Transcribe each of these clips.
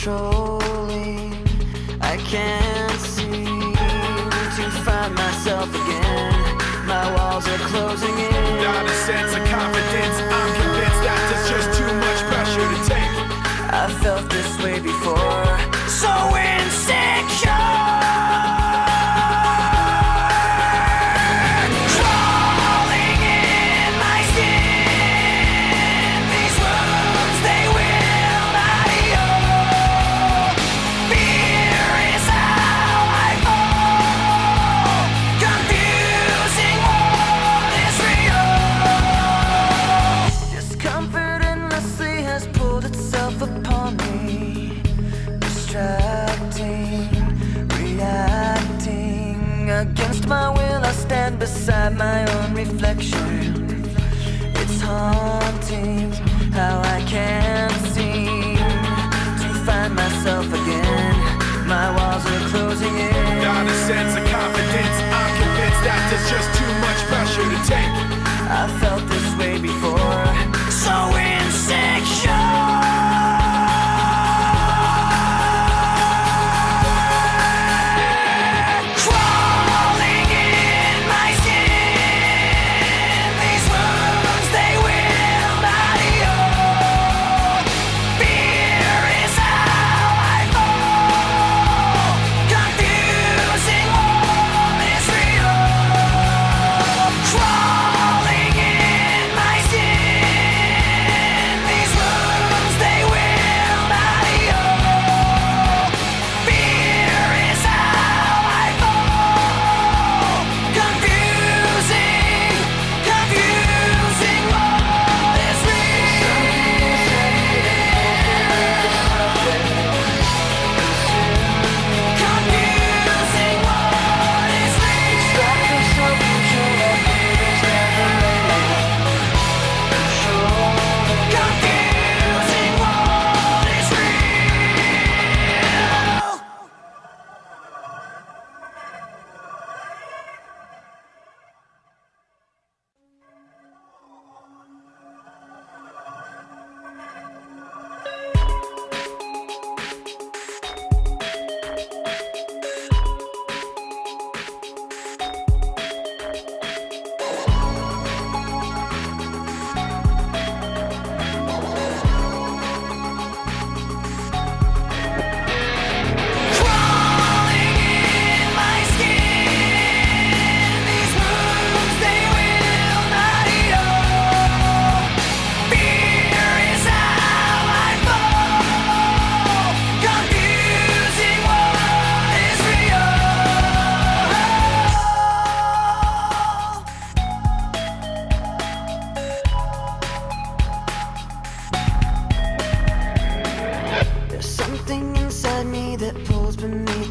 controlling. I can't seem to find myself again. My walls are closing in. Not a sense of confidence. I'm convinced that there's just too much pressure to take. I felt this way before. So insecure. Against my will, I stand beside my own reflection. It's haunting how I can't seem to find myself again. My walls are closing in. Not a sense of confidence. I'm convinced that there's just too much pressure to take. I felt this way before. So insecure.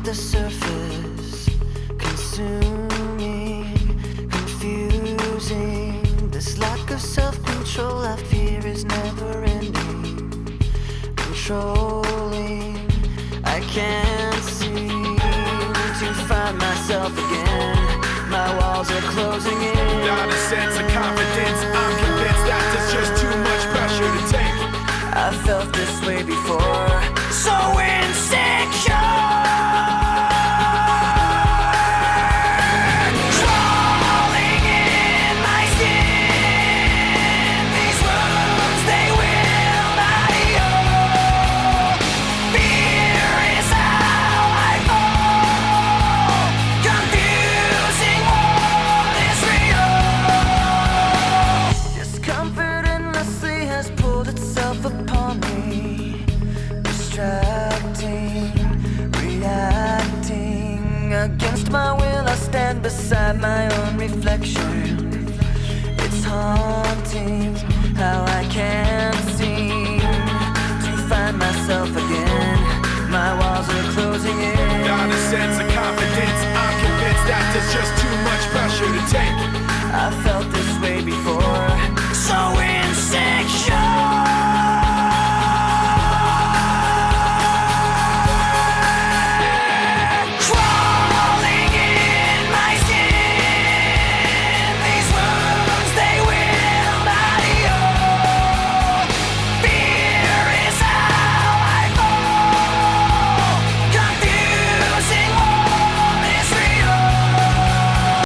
The surface, consuming, confusing. This lack of self-control I fear is never ending. Controlling, I can't seem to find myself again. My walls are closing in. Not a sense of confidence. I'm convinced that there's just too much pressure to take. I felt this way before. So insecure. Against my will, I stand beside my own reflection.